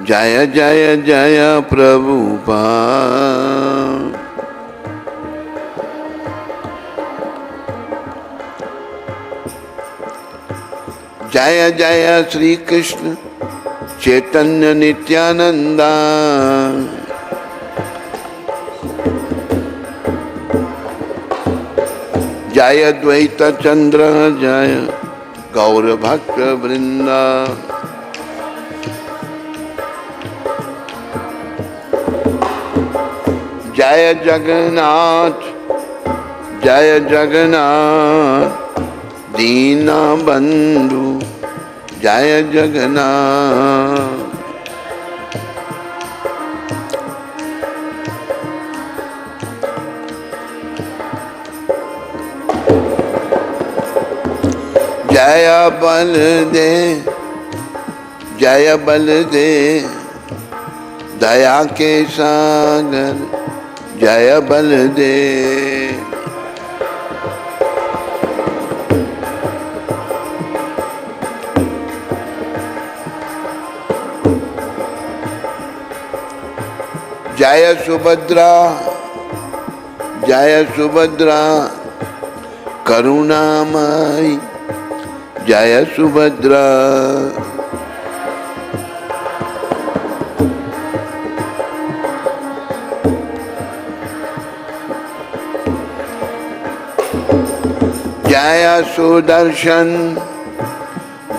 जय जय जय प्रभुपाद। जय जय श्री कृष्ण चैतन्य नित्यानंदा। जय द्वैत चंद्र जय गौर भक्त वृंदा। जय जगन्नाथ जय जगन्नाथ दीना बंधु जय जगन्नाथ। जय बल दे जय बल दे दया के सागर जय बल दे। जय सुभद्रा करुणामयी जय सुभद्रा।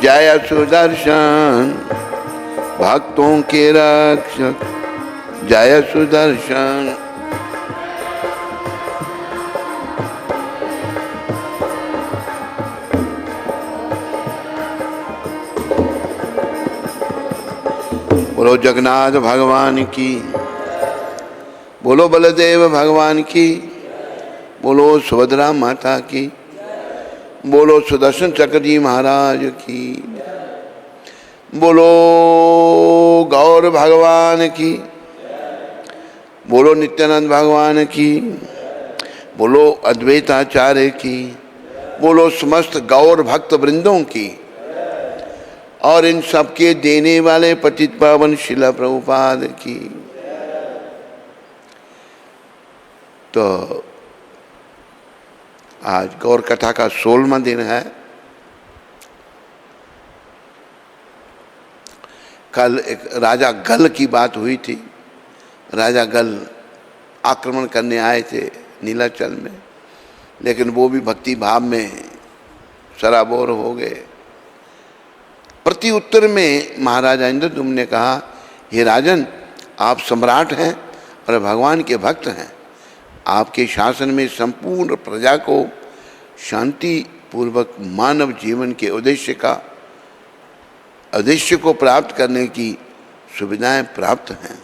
जय सुदर्शन भक्तों के रक्षक जय सुदर्शन। बोलो जगन्नाथ भगवान की, बोलो बलदेव भगवान की, बोलो सुभद्रा माता की, बोलो सुदर्शन चक्र जी महाराज की, बोलो गौर भगवान की, बोलो नित्यानंद भगवान की, बोलो अद्वैताचार्य की, बोलो समस्त गौर भक्त वृंदों की और इन सबके देने वाले पतित पावन शिला प्रभुपाद की। तो आज गौर कथा का 16वां दिन है। कल एक राजा गल की बात हुई थी। राजा गल आक्रमण करने आए थे नीलाचल में, लेकिन वो भी भक्ति भाव में सराबोर हो गए। प्रति उत्तर में महाराजा इंद्रद्युम्न ने कहा, हे राजन, आप सम्राट हैं और भगवान के भक्त हैं। आपके शासन में संपूर्ण प्रजा को शांति पूर्वक मानव जीवन के उद्देश्य को प्राप्त करने की सुविधाएं प्राप्त हैं।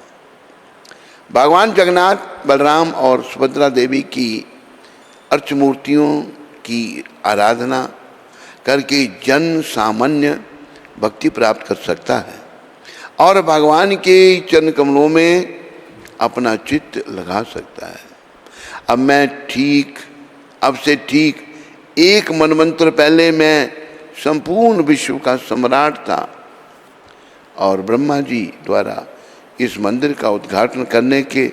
भगवान जगन्नाथ, बलराम और सुभद्रा देवी की अर्चमूर्तियों की आराधना करके जन सामान्य भक्ति प्राप्त कर सकता है और भगवान के चरण कमलों में अपना चित्त लगा सकता है। अब से ठीक एक मनवंतर पहले मैं संपूर्ण विश्व का सम्राट था और ब्रह्मा जी द्वारा इस मंदिर का उद्घाटन करने के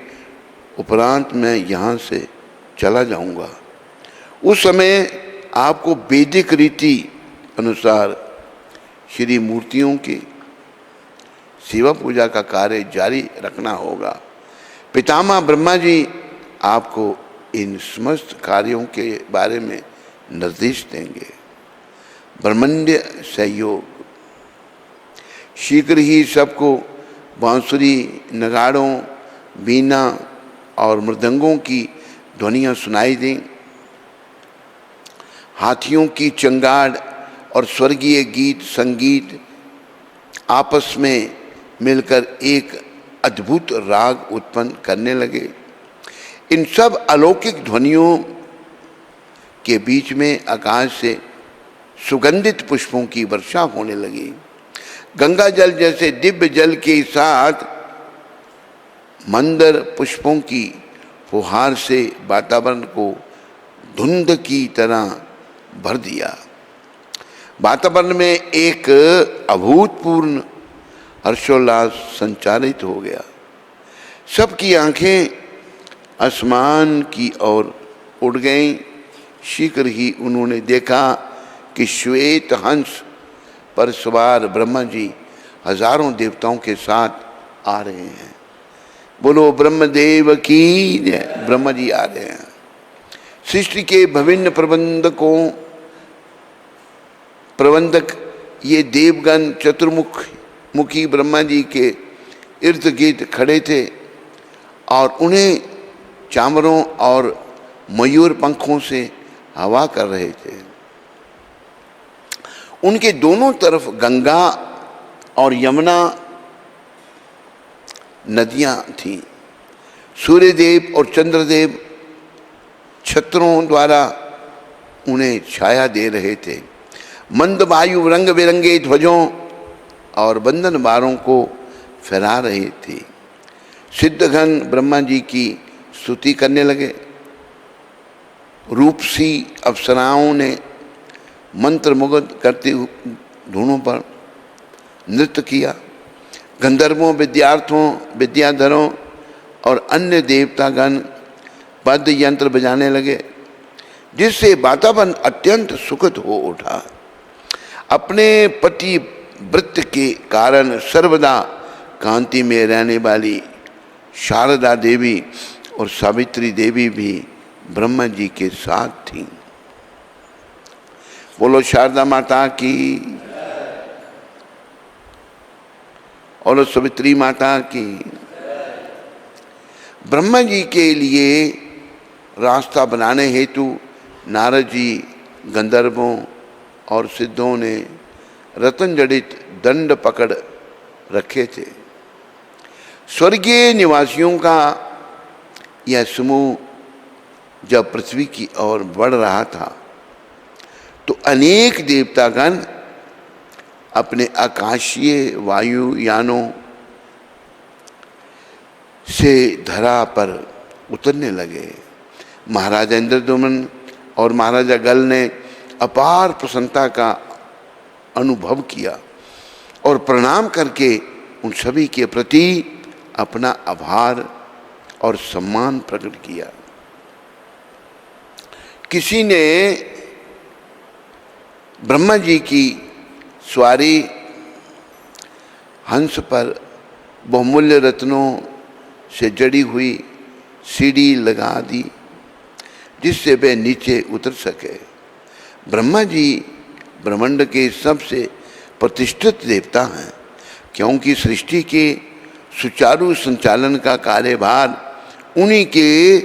उपरांत मैं यहाँ से चला जाऊँगा। उस समय आपको वैदिक रीति अनुसार श्री मूर्तियों की सेवा पूजा का कार्य जारी रखना होगा। पितामह ब्रह्मा जी आपको इन समस्त कार्यों के बारे में निर्देश देंगे। ब्रह्मांड सहयोग। शीघ्र ही सबको बांसुरी, नगाड़ों, बीना और मृदंगों की ध्वनियाँ सुनाई दें। हाथियों की चंगाड़ और स्वर्गीय गीत संगीत आपस में मिलकर एक अद्भुत राग उत्पन्न करने लगे। इन सब अलौकिक ध्वनियों के बीच में आकाश से सुगंधित पुष्पों की वर्षा होने लगी। गंगा जल जैसे दिव्य जल के साथ मंदर पुष्पों की फुहार से वातावरण को धुंध की तरह भर दिया। वातावरण में एक अभूतपूर्व हर्षोल्लास संचारित हो गया। सबकी आंखें आसमान की ओर उड़ गईं। शीघ्र ही उन्होंने देखा कि श्वेत हंस पर सवार ब्रह्मा जी हजारों देवताओं के साथ आ रहे हैं। बोलो ब्रह्मदेव की जय। ब्रह्मा जी आ रहे हैं। सृष्टि के विभिन्न प्रबंधक ये देवगण चतुर्मुखी ब्रह्मा जी के इर्द गिर्द खड़े थे और उन्हें चामरों और मयूर पंखों से हवा कर रहे थे। उनके दोनों तरफ गंगा और यमुना नदियां थीं। सूर्यदेव और चंद्रदेव छत्रों द्वारा उन्हें छाया दे रहे थे। मंद वायु रंग बिरंगे ध्वजों और बंधन बारों को फहरा रहे थे। सिद्धगण ब्रह्मा जी की स्तुति करने लगे। रूपसी अप्सराओं ने मंत्रमुग्ध करते धूनों पर नृत्य किया। गंधर्वों, विद्याधरों और अन्य देवतागण पद यंत्र बजाने लगे, जिससे वातावरण अत्यंत सुखद हो उठा। अपने पति व्रत के कारण सर्वदा कांति में रहने वाली शारदा देवी और सावित्री देवी भी ब्रह्मा जी के साथ थीं। बोलो शारदा माता की और सावित्री माता की। ब्रह्मा जी के लिए रास्ता बनाने हेतु नारद जी, गंधर्वों और सिद्धों ने रतन जड़ित दंड पकड़ रखे थे। स्वर्गीय निवासियों का यह समूह जब पृथ्वी की ओर बढ़ रहा था तो अनेक देवतागण अपने आकाशीय वायुयानों से धरा पर उतरने लगे। महाराजा इंद्रद्युम्न और महाराजा गल ने अपार प्रसन्नता का अनुभव किया और प्रणाम करके उन सभी के प्रति अपना आभार और सम्मान प्रकट किया। किसी ने ब्रह्मा जी की सवारी हंस पर बहुमूल्य रत्नों से जड़ी हुई सीढ़ी लगा दी, जिससे वे नीचे उतर सके। ब्रह्मा जी ब्रह्मांड के सबसे प्रतिष्ठित देवता हैं, क्योंकि सृष्टि के सुचारू संचालन का कार्यभार उन्हीं के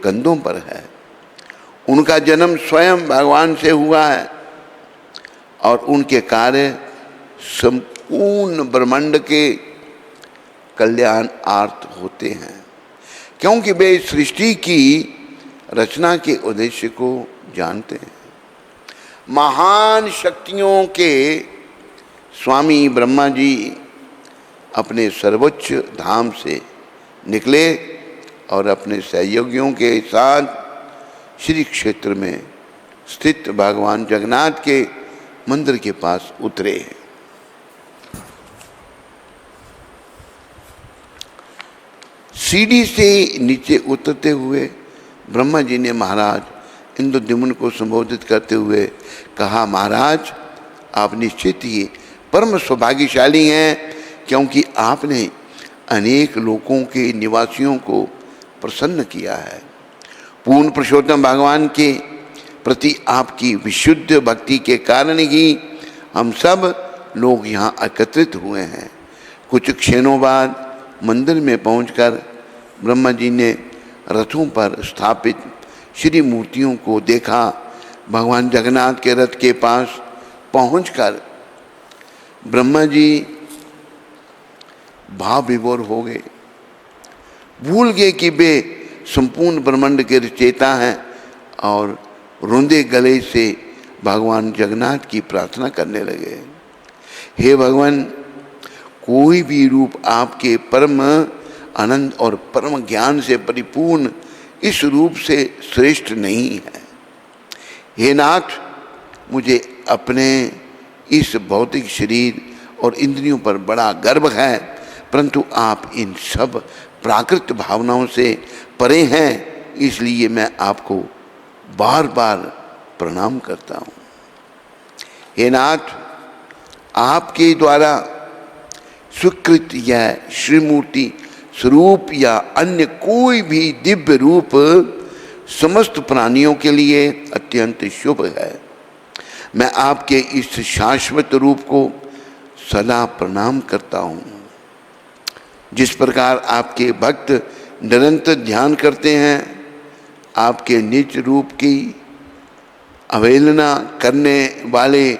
कंधों पर है। उनका जन्म स्वयं भगवान से हुआ है और उनके कार्य संपूर्ण ब्रह्मांड के कल्याणार्थ होते हैं, क्योंकि वे सृष्टि की रचना के उद्देश्य को जानते हैं। महान शक्तियों के स्वामी ब्रह्मा जी अपने सर्वोच्च धाम से निकले और अपने सहयोगियों के साथ श्री क्षेत्र में स्थित भगवान जगन्नाथ के मंदिर के पास उतरे। सीढ़ी से नीचे उतरते हुए ब्रह्मा जी ने महाराज इंद्रद्युम्न को संबोधित करते हुए कहा, महाराज आप निश्चित ही परम सौभाग्यशाली हैं, क्योंकि आपने अनेक लोकों के निवासियों को प्रसन्न किया है। पूर्ण पुरुषोत्तम भगवान के प्रति आपकी विशुद्ध भक्ति के कारण ही हम सब लोग यहाँ एकत्रित हुए हैं। कुछ क्षणों बाद मंदिर में पहुंचकर ब्रह्मा जी ने रथों पर स्थापित श्री मूर्तियों को देखा। भगवान जगन्नाथ के रथ के पास पहुंचकर ब्रह्मा जी भाव विभोर हो गए, भूल गए कि वे संपूर्ण ब्रह्मांड के रचयिता हैं और रुंधे गले से भगवान जगन्नाथ की प्रार्थना करने लगे। हे भगवान, कोई भी रूप आपके परम आनंद और परम ज्ञान से परिपूर्ण इस रूप से श्रेष्ठ नहीं है। हे नाथ, मुझे अपने इस भौतिक शरीर और इंद्रियों पर बड़ा गर्व है, परंतु आप इन सब प्राकृत भावनाओं से परे हैं, इसलिए मैं आपको बार बार प्रणाम करता हूँ। हे नाथ, आपके द्वारा स्वीकृत यह श्रीमूर्ति स्वरूप या अन्य कोई भी दिव्य रूप समस्त प्राणियों के लिए अत्यंत शुभ है। मैं आपके इस शाश्वत रूप को सदा प्रणाम करता हूँ। जिस प्रकार आपके भक्त निरंतर ध्यान करते हैं, आपके निज रूप की अवहेलना करने वाले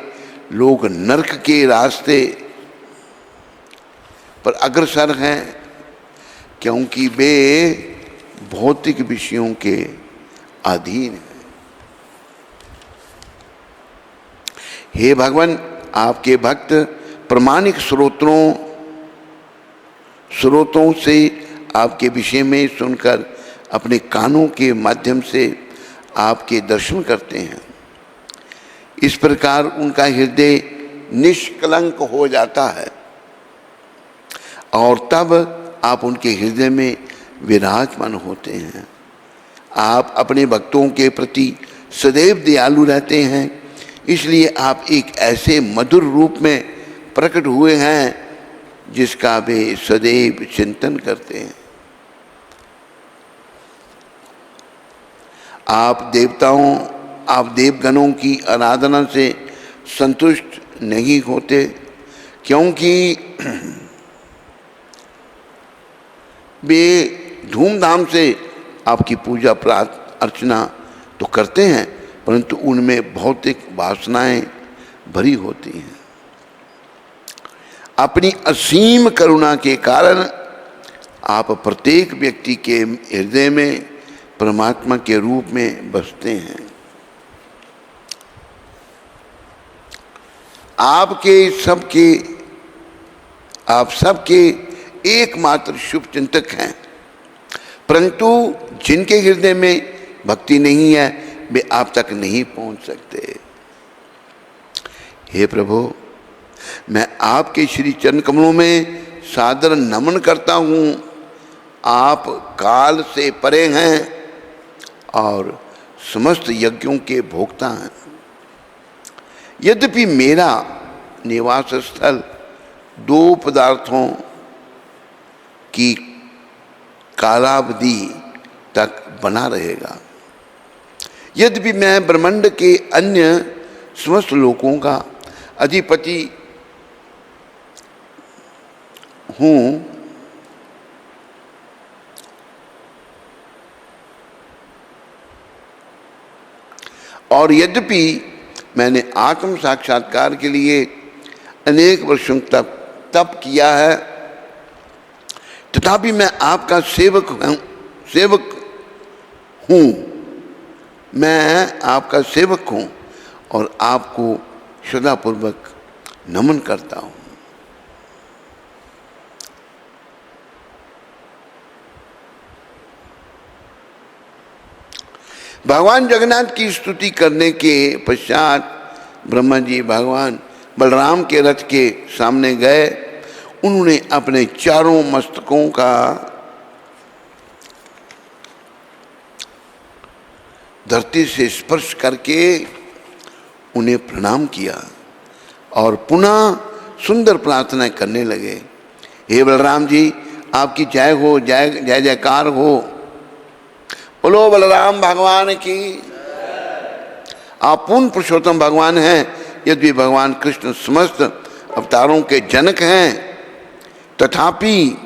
लोग नरक के रास्ते पर अग्रसर हैं, क्योंकि वे भौतिक विषयों के अधीन हैं। हे भगवान, आपके भक्त प्रामाणिक स्रोतों से आपके विषय में सुनकर अपने कानों के माध्यम से आपके दर्शन करते हैं। इस प्रकार उनका हृदय निष्कलंक हो जाता है और तब आप उनके हृदय में विराजमान होते हैं। आप अपने भक्तों के प्रति सदैव दयालु रहते हैं, इसलिए आप एक ऐसे मधुर रूप में प्रकट हुए हैं जिसका वे सदैव चिंतन करते हैं। आप देवगणों की आराधना से संतुष्ट नहीं होते, क्योंकि वे धूमधाम से आपकी पूजा अर्चना तो करते हैं, परंतु उनमें भौतिक वासनाएं भरी होती हैं। अपनी असीम करुणा के कारण आप प्रत्येक व्यक्ति के हृदय में परमात्मा के रूप में बसते हैं। आप सबके एकमात्र शुभ चिंतक हैं, परंतु जिनके हृदय में भक्ति नहीं है वे आप तक नहीं पहुंच सकते। हे प्रभु, मैं आपके श्री चरण कमलों में सादर नमन करता हूँ। आप काल से परे हैं और समस्त यज्ञों के भोक्ता हैं। यद्यपि मेरा निवास स्थल दो पदार्थों की कालावधि तक बना रहेगा, यद्यपि मैं ब्रह्मांड के अन्य समस्त लोकों का अधिपति हूँ, और यद्यपि मैंने आत्म साक्षात्कार के लिए अनेक वर्षों तक तप किया है, तथापि मैं आपका सेवक हूँ। मैं आपका सेवक हूँ और आपको श्रद्धापूर्वक नमन करता हूँ। भगवान जगन्नाथ की स्तुति करने के पश्चात ब्रह्मा जी भगवान बलराम के रथ के सामने गए। उन्होंने अपने चारों मस्तकों का धरती से स्पर्श करके उन्हें प्रणाम किया और पुनः सुंदर प्रार्थना करने लगे। हे बलराम जी, आपकी जय हो, जय जयकार हो। बोलो बलराम भगवान की। आप पूर्ण पुरुषोत्तम भगवान हैं, यद्यपि भगवान कृष्ण समस्त अवतारों के जनक हैं, तथापि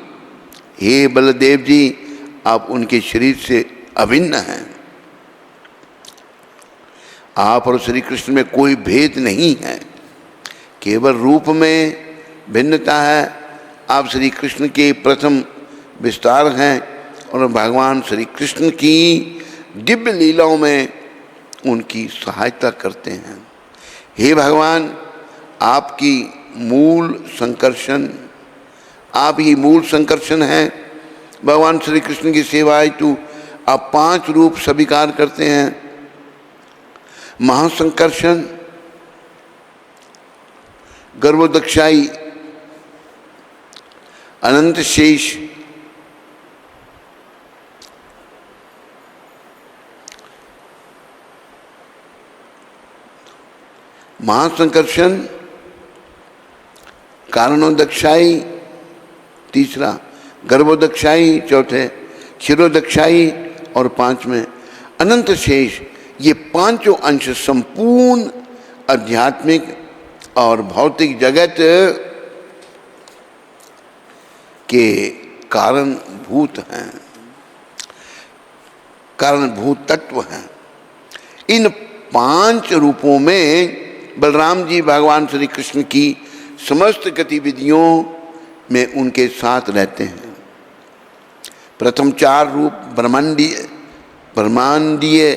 हे बलदेव जी, आप उनके शरीर से अभिन्न हैं। आप और श्री कृष्ण में कोई भेद नहीं है, केवल रूप में भिन्नता है। आप श्री कृष्ण के प्रथम विस्तार हैं और भगवान श्री कृष्ण की दिव्य लीलाओं में उनकी सहायता करते हैं। हे भगवान, आपकी आप ही मूल संकर्षण हैं। भगवान श्री कृष्ण की सेवा हेतु आप 5 रूप स्वीकार करते हैं। महासंकर्षण, गर्भोदक्षाई, अनंत शेष महासंकर्षण, कारणोदक्षाई तीसरा, गर्भोदक्षाई चौथे, क्षीरोदक्षाई और पांचवें अनंत शेष। ये पांचों अंश संपूर्ण आध्यात्मिक और भौतिक जगत के कारणभूत हैं, कारणभूत तत्व हैं। इन पांच रूपों में बलराम जी भगवान श्री कृष्ण की समस्त गतिविधियों में उनके साथ रहते हैं। प्रथम चार रूप ब्रह्मांडीय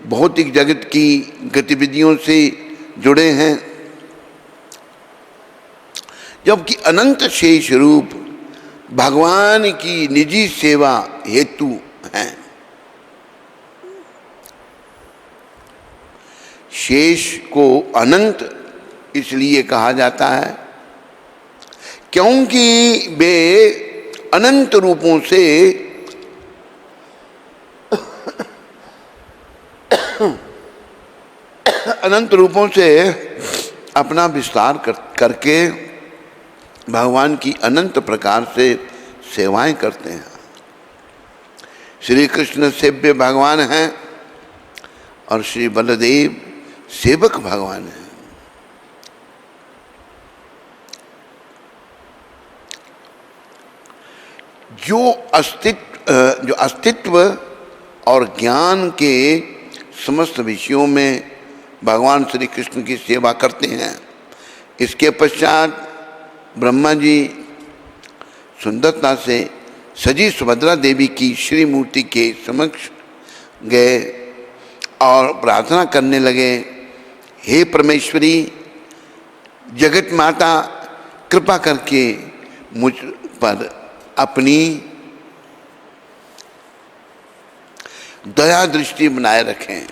भौतिक जगत की गतिविधियों से जुड़े हैं, जबकि अनंत शेष रूप भगवान की निजी सेवा हेतु हैं। शेष को अनंत इसलिए कहा जाता है क्योंकि वे अनंत रूपों से अपना विस्तार करके भगवान की अनंत प्रकार से सेवाएं करते हैं। श्री कृष्ण सेव्य भगवान हैं और श्री बलदेव सेवक भगवान हैं। जो अस्तित्व और ज्ञान के समस्त विषयों में भगवान श्री कृष्ण की सेवा करते हैं। इसके पश्चात ब्रह्मा जी सुंदरता से सजी सुभद्रा देवी की श्री मूर्ति के समक्ष गए और प्रार्थना करने लगे, हे परमेश्वरी, जगत माता, कृपा करके मुझ पर अपनी दया दृष्टि बनाए रखें।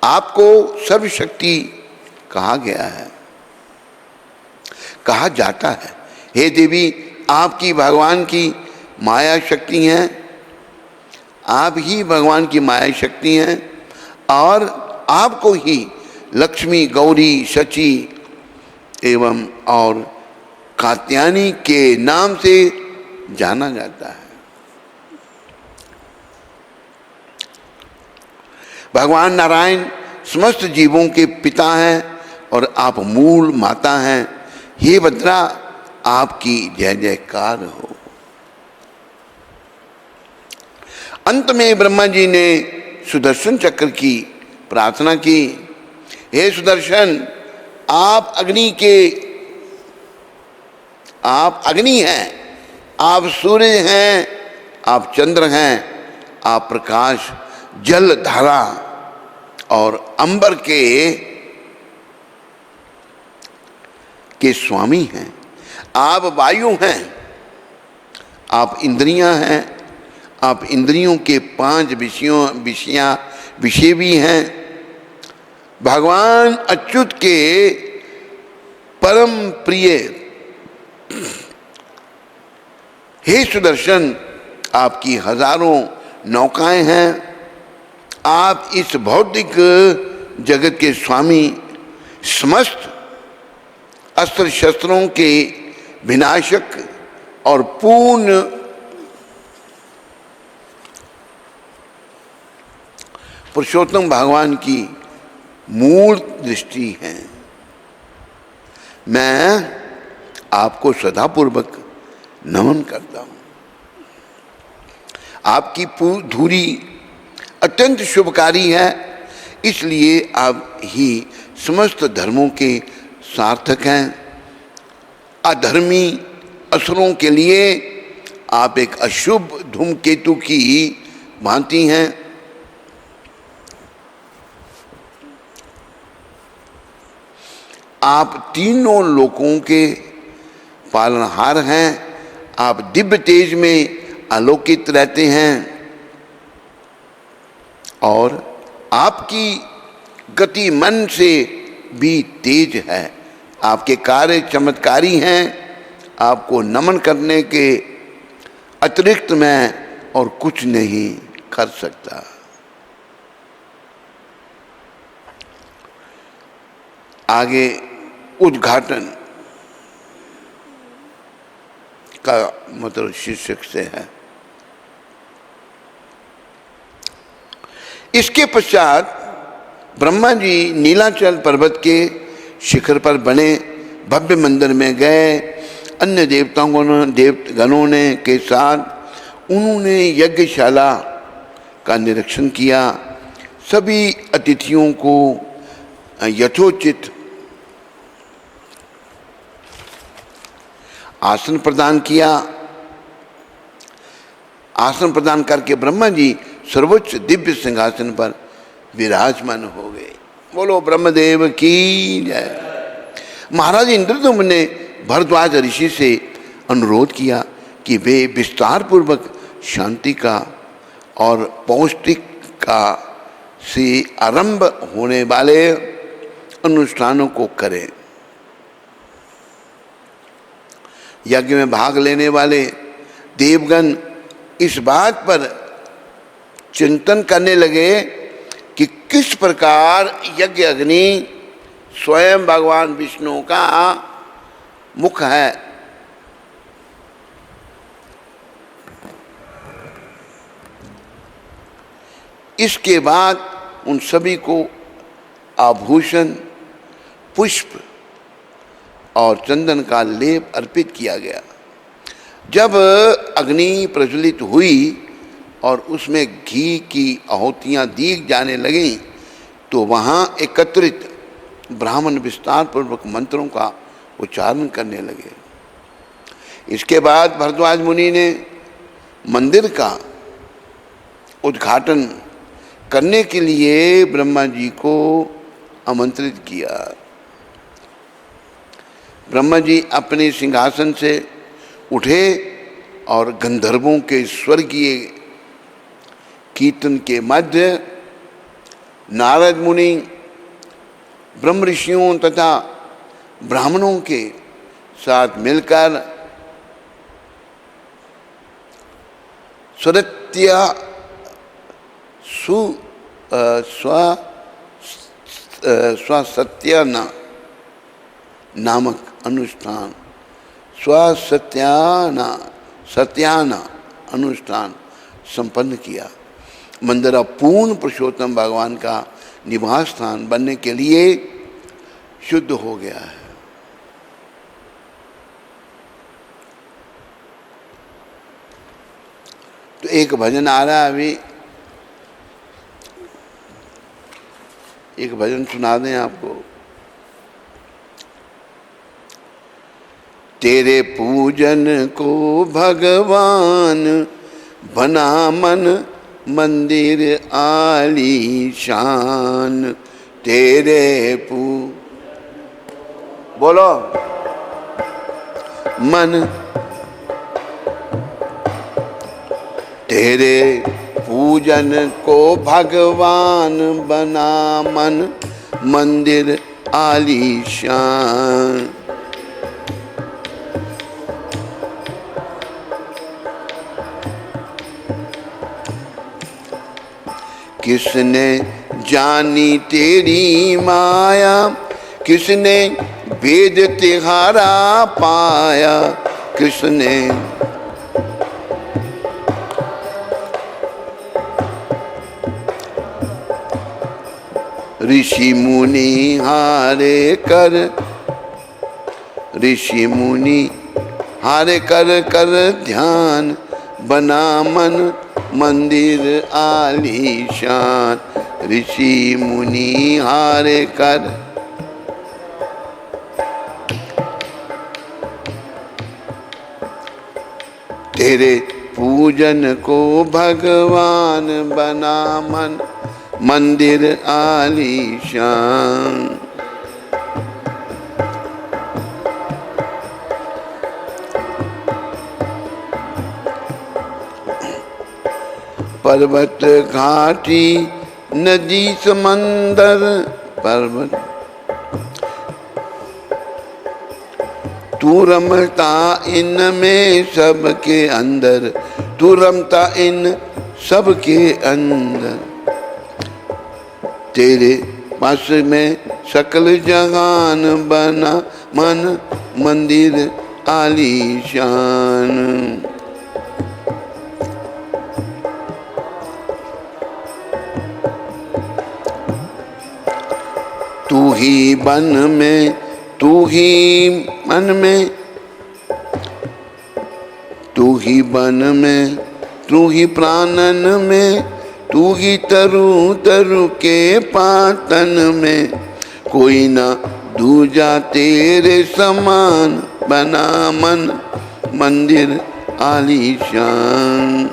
आपको सर्वशक्ति कहा गया है, कहा जाता है। हे देवी, आपकी भगवान की माया शक्ति हैं, आप ही भगवान की माया शक्ति हैं और आपको ही लक्ष्मी, गौरी, शची एवं और कात्यायनी के नाम से जाना जाता है। भगवान नारायण समस्त जीवों के पिता हैं और आप मूल माता हैं। हे भद्रा, आपकी जय जयकार हो। अंत में ब्रह्मा जी ने सुदर्शन चक्र की प्रार्थना की, हे सुदर्शन, आप अग्नि हैं, आप सूर्य हैं, आप चंद्र हैं, आप प्रकाश, जल, धारा और अंबर के स्वामी हैं। आप वायु हैं, आप इंद्रियां हैं, आप इंद्रियों के 5 विषय भी हैं। भगवान अच्युत के परम प्रिय हे सुदर्शन, आपकी हजारों नौकाएं हैं। आप इस भौतिक जगत के स्वामी, समस्त अस्त्र शस्त्रों के विनाशक और पूर्ण पुरुषोत्तम भगवान की मूल दृष्टि है। मैं आपको सदापूर्वक नमन करता हूं। आपकी धुरी अत्यंत शुभकारी है, इसलिए आप ही समस्त धर्मों के सार्थक हैं। अधर्मी असुरों के लिए आप एक अशुभ धूमकेतु की भांति हैं। आप तीनों लोकों के पालनहार हैं। आप दिव्य तेज में आलोकित रहते हैं और आपकी गति मन से भी तेज है। आपके कार्य चमत्कारी हैं, आपको नमन करने के अतिरिक्त मैं और कुछ नहीं कर सकता। आगे उद्घाटन का मतलब शीर्षक से है। इसके पश्चात ब्रह्मा जी नीलाचल पर्वत के शिखर पर बने भव्य मंदिर में गए। अन्य देवगणों ने के साथ उन्होंने यज्ञशाला का निरीक्षण किया। सभी अतिथियों को यथोचित आसन प्रदान किया। आसन प्रदान करके ब्रह्मा जी सर्वोच्च दिव्य सिंहासन पर विराजमान हो गए। बोलो ब्रह्मदेव की जय। महाराज इंद्रदुम्न ने भरद्वाज ऋषि से अनुरोध किया कि वे विस्तार पूर्वक शांति का और पौष्टिक का से आरंभ होने वाले अनुष्ठानों को करें। यज्ञ में भाग लेने वाले देवगण इस बात पर चिंतन करने लगे कि किस प्रकार यज्ञ अग्नि स्वयं भगवान विष्णु का मुख है। इसके बाद उन सभी को आभूषण, पुष्प और चंदन का लेप अर्पित किया गया। जब अग्नि प्रज्वलित हुई और उसमें घी की आहुतियाँ दी जाने लगीं तो वहाँ एकत्रित ब्राह्मण विस्तार पूर्वक मंत्रों का उच्चारण करने लगे। इसके बाद भरद्वाज मुनि ने मंदिर का उद्घाटन करने के लिए ब्रह्मा जी को आमंत्रित किया। ब्रह्मा जी अपने सिंहासन से उठे और गंधर्वों के स्वर्गीय कीर्तन के मध्य नारद मुनि, ब्रह्म ऋषियों तथा ब्राह्मणों के साथ मिलकर स्वसत्याना नामक अनुष्ठान सत्याना अनुष्ठान संपन्न किया। मंदिर अब पूर्ण पुरुषोत्तम भगवान का निवास स्थान बनने के लिए शुद्ध हो गया है। तो एक भजन आ रहा है, अभी एक भजन सुना दें आपको। तेरे पूजन को भगवान बना मन मंदिर आलीशान। तेरे बोलो मन, तेरे पूजन को भगवान बना मन मंदिर आलीशान। किसने जानी तेरी माया, किसने वेद तिहारा पाया। किसने ऋषि मुनि हारे कर, ऋषि मुनि हारे कर कर ध्यान बना मन मंदिर आलीशान। ऋषि मुनि हारे कर, तेरे पूजन को भगवान बना मन मंदिर आलीशान। पर्वत घाटी नदी समंदर, पर्वत तू रमता इनमें सबके अंदर, तू रमता इन सबके अंदर। तेरे पास में सकल जहान बना मन मंदिर आलीशान। तू ही बन में, तू ही मन में, तू ही बन में, तू ही प्राणन में, तू ही तरु तरु के पातन में। कोई ना दूजा तेरे समान बना मन मंदिर आलीशान।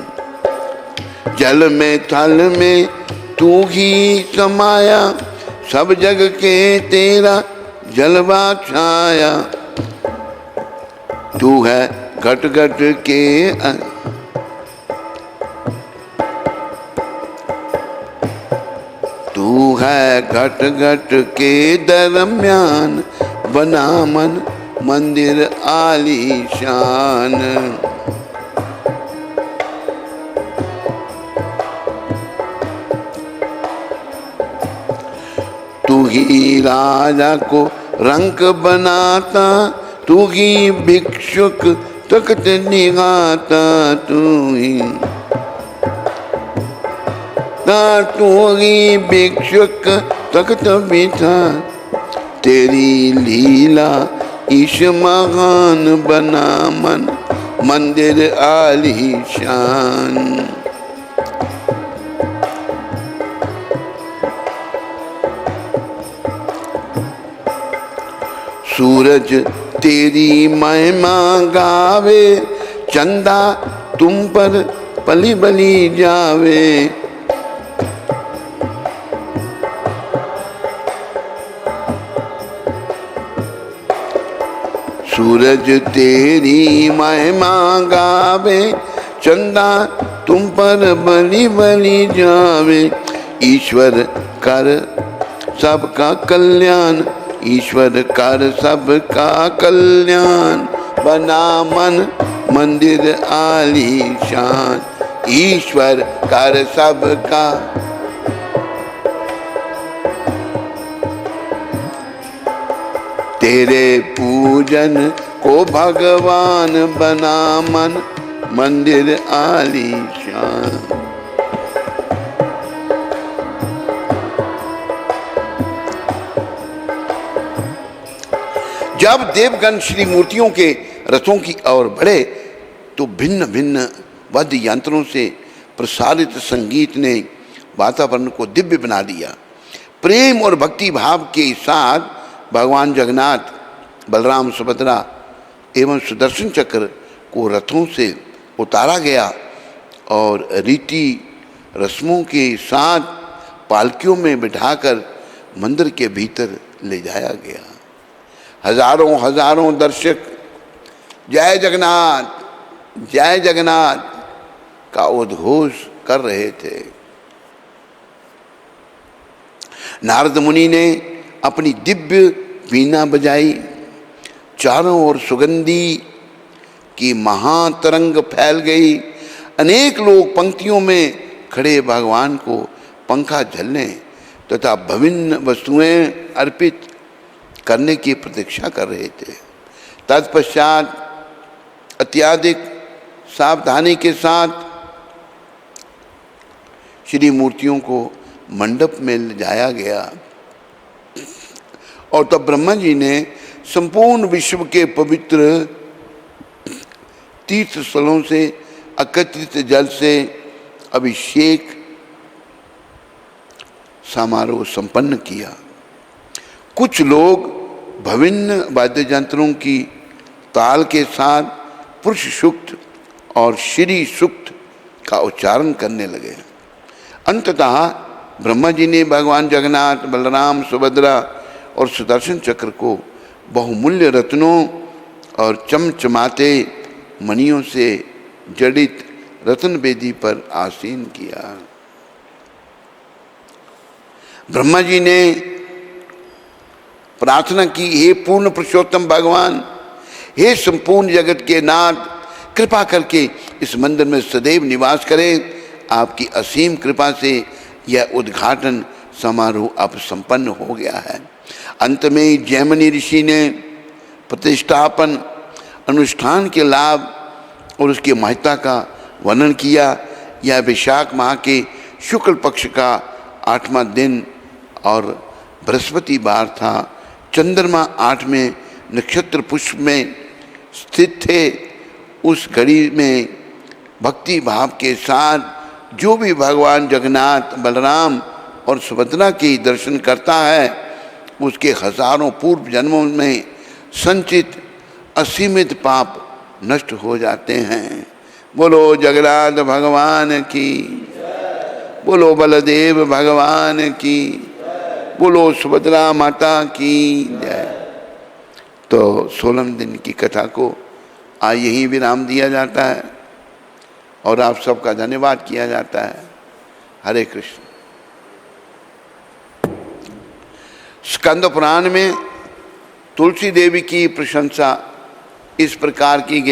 जल में थल में तू ही समाया, सब जग के तेरा जलवा छाया। तू है घट घट के तू है घट घट के दरम्यान बना मन मंदिर आलीशान। तू ही राजा को रंक बनाता, तू ही भिक्षुक तख्त निगाता। तू ही भिक्षुक तख्त बिठा, तेरी लीला ईश महान बना मन मंदिर आलीशान। सूरज तेरी महिमा गावे, चंदा तुम पर पली बली जावे। सूरज तेरी महिमा गावे, चंदा तुम पर बली बली जावे। ईश्वर कर सबका कल्याण, ईश्वर कर सबका कल्याण बना मन मंदिर आलीशान। ईश्वर कर सबका, तेरे पूजन को भगवान बना मन मंदिर आलीशान। जब देवगण श्री मूर्तियों के रथों की ओर बढ़े तो भिन्न भिन्न वाद्य यंत्रों से प्रसारित संगीत ने वातावरण को दिव्य बना दिया। प्रेम और भक्ति भाव के साथ भगवान जगन्नाथ, बलराम, सुभद्रा एवं सुदर्शन चक्र को रथों से उतारा गया और रीति रस्मों के साथ पालकियों में बिठाकर मंदिर के भीतर ले जाया गया। हजारों हजारों दर्शक जय जगन्नाथ का उद्घोष कर रहे थे। नारद मुनि ने अपनी दिव्य वीणा बजाई, चारों ओर सुगंधी की महातरंग फैल गई। अनेक लोग पंक्तियों में खड़े भगवान को पंखा झलने तथा विभिन्न वस्तुएं अर्पित करने की प्रतीक्षा कर रहे थे। तत्पश्चात अत्याधिक सावधानी के साथ श्री मूर्तियों को मंडप में ले जाया गया और तब ब्रह्मा जी ने संपूर्ण विश्व के पवित्र तीर्थ स्थलों से एकत्रित जल से अभिषेक समारोह संपन्न किया। कुछ लोग विभिन्न वाद्य यंत्रों की ताल के साथ पुरुष सूक्त और श्री सूक्त का उच्चारण करने लगे। अंततः ब्रह्मा जी ने भगवान जगन्नाथ, बलराम, सुभद्रा और सुदर्शन चक्र को बहुमूल्य रत्नों और चमचमाते मणियों से जड़ित रत्न वेदी पर आसीन किया। ब्रह्मा जी ने प्रार्थना की, हे पूर्ण पुरुषोत्तम भगवान, हे संपूर्ण जगत के नाथ, कृपा करके इस मंदिर में सदैव निवास करें। आपकी असीम कृपा से यह उद्घाटन समारोह अब संपन्न हो गया है। अंत में जैमिनी ऋषि ने प्रतिष्ठापन अनुष्ठान के लाभ और उसकी महत्ता का वर्णन किया। यह वैशाख माह के शुक्ल पक्ष का 8वां दिन और बृहस्पतिवार था। चंद्रमा 8वें नक्षत्र पुष्प में स्थित थे। उस घड़ी में भक्ति भाव के साथ जो भी भगवान जगन्नाथ, बलराम और सुभद्रा के दर्शन करता है, उसके हजारों पूर्व जन्मों में संचित असीमित पाप नष्ट हो जाते हैं। बोलो जगन्नाथ भगवान की, बोलो बलदेव भगवान की, बोलो सुभद्रा माता की जय। तो 16 दिन की कथा को आज यहीं विराम दिया जाता है और आप सबका धन्यवाद किया जाता है। हरे कृष्ण। स्कंद पुराण में तुलसी देवी की प्रशंसा इस प्रकार की गई।